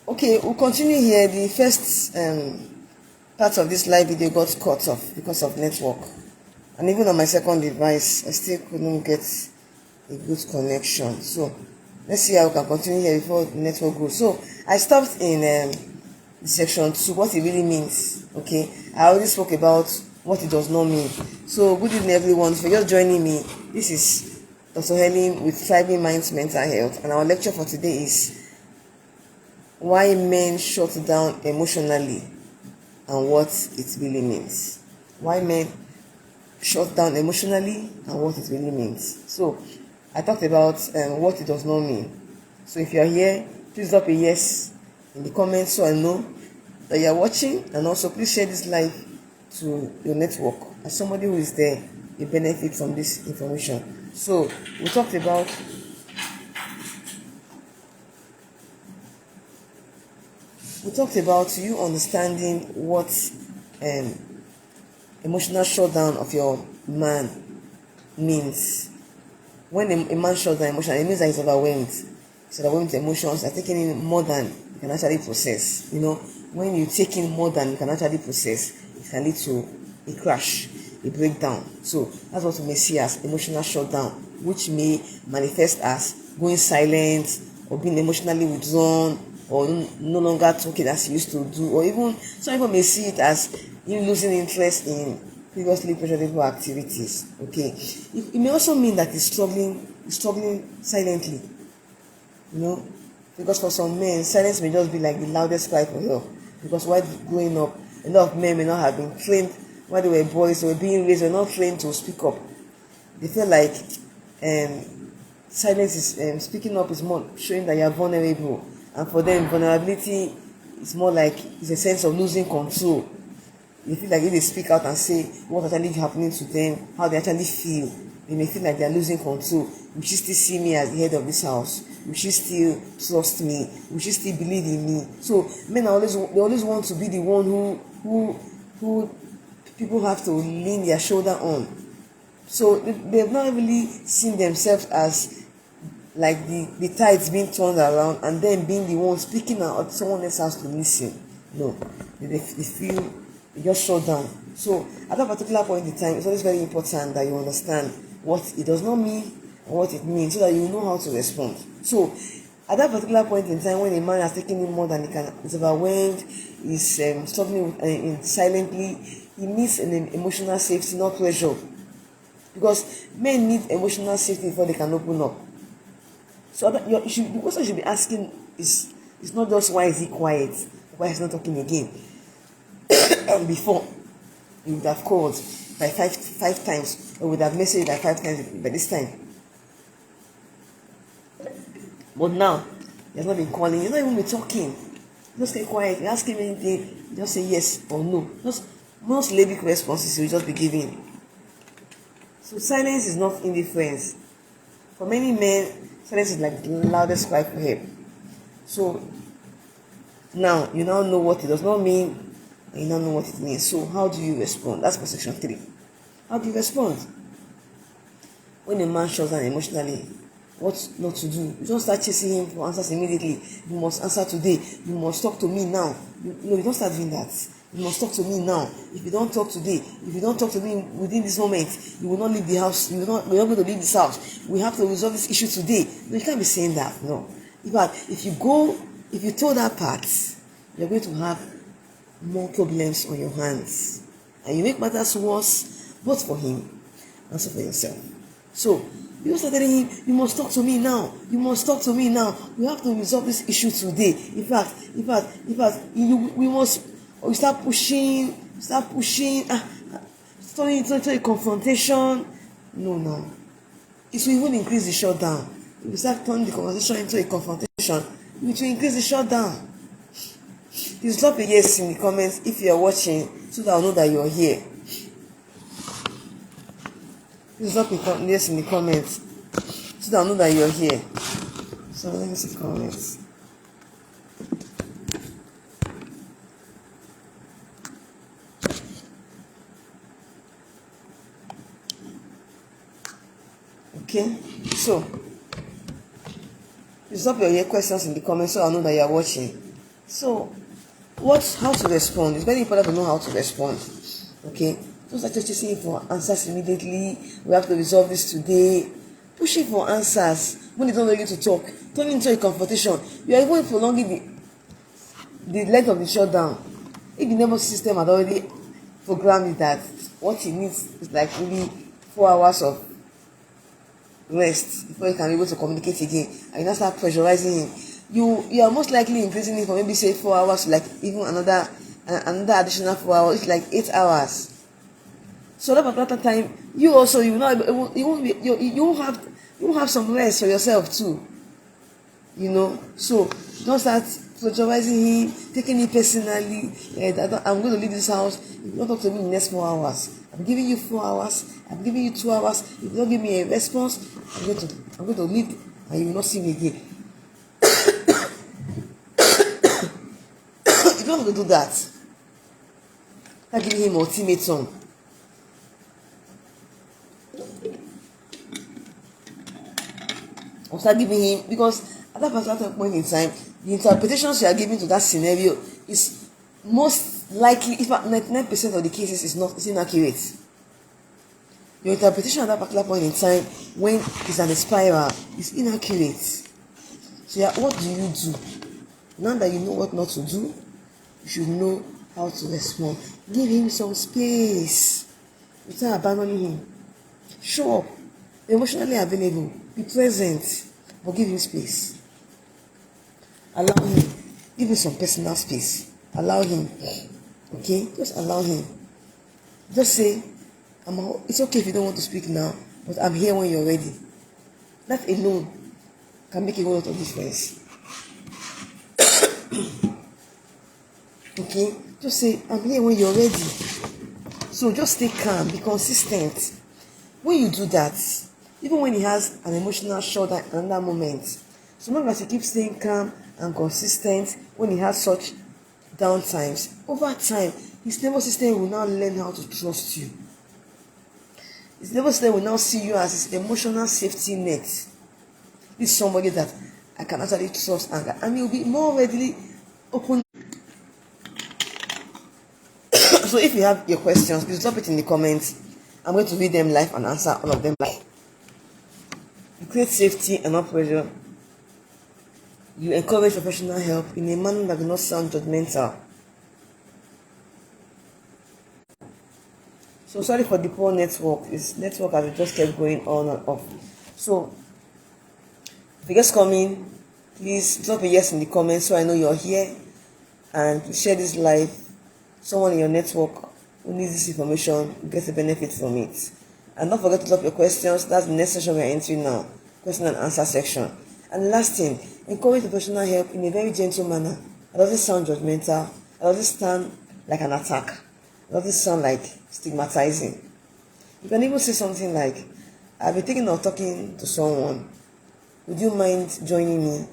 Okay, we'll continue here. The first part of this live video got cut off because of network, and even on my second device I still couldn't get a good connection. So let's see how we can continue here before the network goes. So I stopped in section 2, what it really means. Okay, I already spoke about what it does not mean. So good evening everyone. If you're just joining me, this is Dr. Helen with Thriving Minds Mental Health, and our lecture for today is why men shut down emotionally and what it really means. Why men shut down emotionally and what it really means. So I talked about what it does not mean. So if you are here, please drop a yes in the comments so I know that you are watching, and also please share this live to your network. As somebody who is there, you benefit from this information. So we talked about you understanding what emotional shutdown of your man means. When a man shuts down emotionally, it means that he's overwhelmed. He's overwhelmed with emotions, are taking in more than you can actually process. You know, when you take in more than you can actually process, it can lead to a crash, a breakdown. So that's what we may see as emotional shutdown, which may manifest as going silent or being emotionally withdrawn, or no longer talking as you used to do, or even some people may see it as you losing interest in previously pleasurable activities. Okay, it may also mean that he's struggling silently, you know, because for some men silence may just be like the loudest cry for help. Because while growing up, a lot of men may not have been trained while they were boys, they were being raised, they were not trained to speak up. They feel like silence is speaking up is more showing that you are vulnerable, and for them vulnerability is more like it's a sense of losing control. They feel like if they speak out and say what actually happening to them, how they actually feel, they may feel like they are losing control. Will she still see me as the head of this house? Will she still trust me? Will she still believe in me? So men always want to be the one who people have to lean their shoulder on. So they've not really seen themselves as like the tides being turned around and then being the one speaking out, someone else has to listen. No, they feel they just shut down. So at that particular point in time, it's always very important that you understand what it does not mean and what it means, so that you know how to respond. So at that particular point in time, when a man has taken in more than he can, is overwhelmed, is struggling silently, he needs an emotional safety, not pressure. Because men need emotional safety before they can open up. So the question you should be asking is not just why is he quiet, why he's not talking again. Before, you would have called by five times, or would have messaged by 5 times by this time. But now, he has not been calling, you're not even be talking. Just stay quiet, you ask him anything, just say yes or no. Just most syllabic responses he will just be giving. So silence is not indifference. For many men, silence is like the loudest cry for help. So now you now know what it does not mean, and you now know what it means. So how do you respond? That's for section 3. How do you respond when a man shuts down emotionally? What not to do? You don't start chasing him for answers immediately. You must answer today. You must talk to me now. You don't start doing that. You must talk to me now. If you don't talk today, if you don't talk to me within this moment, you will not leave the house. You're not going to leave this house. We have to resolve this issue today. No, you can't be saying that. No. In fact, if you told that part, you're going to have more problems on your hands, and you make matters worse both for him and also for yourself. So you start telling him, you must talk to me now. You must talk to me now. We have to resolve this issue today. In fact, we must. Or you start pushing, turning into a confrontation. No. It will even increase the shutdown. If you start turning the conversation into a confrontation, it will increase the shutdown. Please drop a yes in the comments if you are watching, so that I'll know that you are here. Please drop a yes in the comments, so that I'll know that you are here. So let me see the comments. Okay, so please drop your questions in the comments so I'll know that you are watching. So, how to respond? It's very important to know how to respond. Okay, don't start chasing for answers immediately. We have to resolve this today. Pushing for answers when they don't ready to talk, turning into a confrontation. You are even prolonging the length of the shutdown. If the nervous system had already programmed it that what he needs is like really 4 hours of rest before he can be able to communicate again, and you now start pressurizing him, you are most likely increasing it from maybe say 4 hours to like even another additional 4 hours. It's like 8 hours. So that particular time, you will not you won't have some rest for yourself too. So don't start pressurizing him, taking it personally. I'm going to leave this house. If you don't talk to me in the next 4 hours, I'm giving you 4 hours. I'm giving you 2 hours. If you don't give me a response, I'm going to leave, and you will not see me again. You don't have to do that. Start giving him ultimatum. Or start giving him, because at that particular point in time, the interpretations you are giving to that scenario is most likely, if not 99% of the cases, it's inaccurate. Your interpretation at that particular point in time, when it's an spiral, is inaccurate. So what do you do? Now that you know what not to do, you should know how to respond. Give him some space without abandoning him. Show up, be emotionally available, be present, but give him space. Allow him. Give him some personal space. Allow him. Okay? Just allow him. Just say, it's okay if you don't want to speak now, but I'm here when you're ready. That alone can make a whole lot of difference. Okay? Just say, I'm here when you're ready. So just stay calm, be consistent. When you do that, even when he has an emotional shutdown in that moment, so long as he keeps staying calm and consistent when he has such down times, over time, his nervous system will now learn how to trust you. His nervous system will now see you as his emotional safety net. This is somebody that I can actually trust, and he'll be more readily open. So if you have your questions, please drop it in the comments. I'm going to read them live and answer all of them live. You create safety and not pressure. You encourage professional help in a manner that does not sound judgmental. So sorry for the poor network. This network has just kept going on and off. So if you guys come in, please drop a yes in the comments so I know you're here, and share this live. Someone in your network who needs this information gets a benefit from it. And don't forget to drop your questions. That's the next section we're entering now, question and answer section. And last thing, encourage professional help in a very gentle manner. It doesn't sound judgmental. It doesn't sound like an attack. It doesn't sound like stigmatizing. You can even say something like, I've been thinking of talking to someone. Would you mind joining me?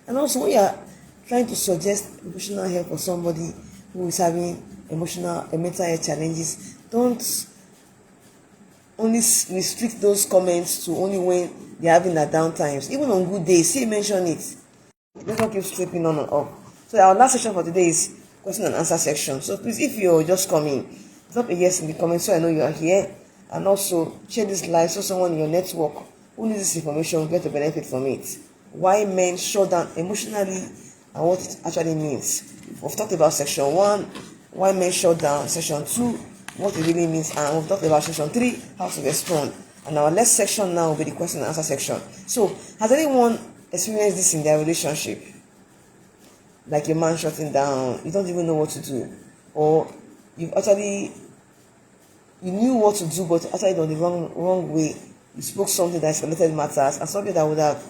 And also, when you're trying to suggest professional help for somebody who is having emotional and mental health challenges, don't only restrict those comments to only when they're having their down times. Even on good days, say mention it. Let's not keep slipping on and off. So our last section for today is question and answer section. So please, if you're just coming, drop a yes in the comments so I know you are here, and also share this live so someone in your network who needs this information will get a benefit from it. Why men shut down emotionally and what it actually means. We've talked about section 1, why men shut down. Section 2, what it really means, and we've talked about section 3, how to respond. And our next section now will be the question and answer section. So, has anyone experienced this in their relationship? Like your man shutting down, you don't even know what to do, or you knew what to do, but actually done the wrong way. You spoke something that escalated matters, and something that would have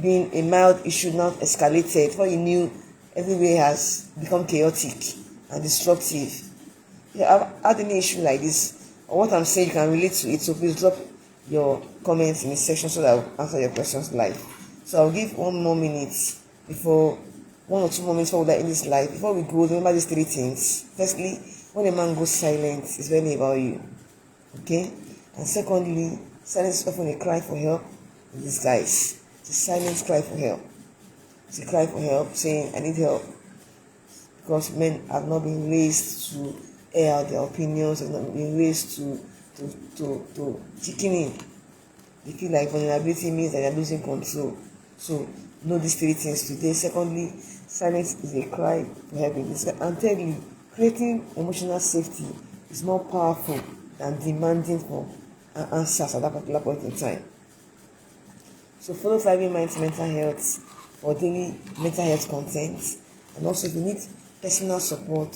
been a mild issue now escalated. What you knew, everywhere has become chaotic and disruptive. If you have had any issue like this, or what I'm saying, you can relate to it, so please drop your comments in this section so that I'll answer your questions live. So I'll give 1 or 2 more minutes before we let in this live. Before we go, remember these 3 things. Firstly, when a man goes silent, it's really about you. Okay? And secondly, silence is often a cry for help in disguise. It's a silent cry for help. to cry for help, saying, I need help. Because men have not been raised to air out their opinions, have not been raised to chicken in. They feel like vulnerability means that they're losing control. So, know these three things today. Secondly, silence is a cry for help in this. And thirdly, creating emotional safety is more powerful than demanding for answers at that particular point in time. So follow Thriving Minds Mental Health for daily mental health content. And also, if you need personal support,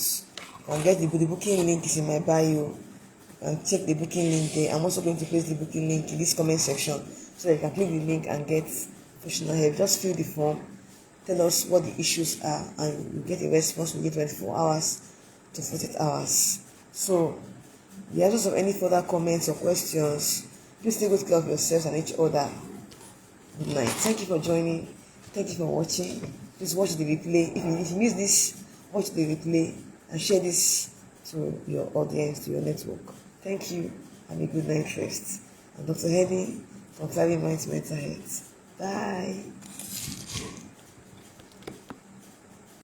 you can get the booking link is in my bio. And check the booking link there. I'm also going to place the booking link in this comment section so that you can click the link and get professional help. Just fill the form, tell us what the issues are, and you get a response within 24 hours to 48 hours. So, the answers of any further comments or questions, please take good care of yourselves and each other. Good night. Thank you for joining. Thank you for watching. Please watch the replay. If you miss this, watch the replay and share this to your audience, to your network. Thank you. Have a good night rest. I'm Dr. Helen from Thriving Minds Mental Health. Bye.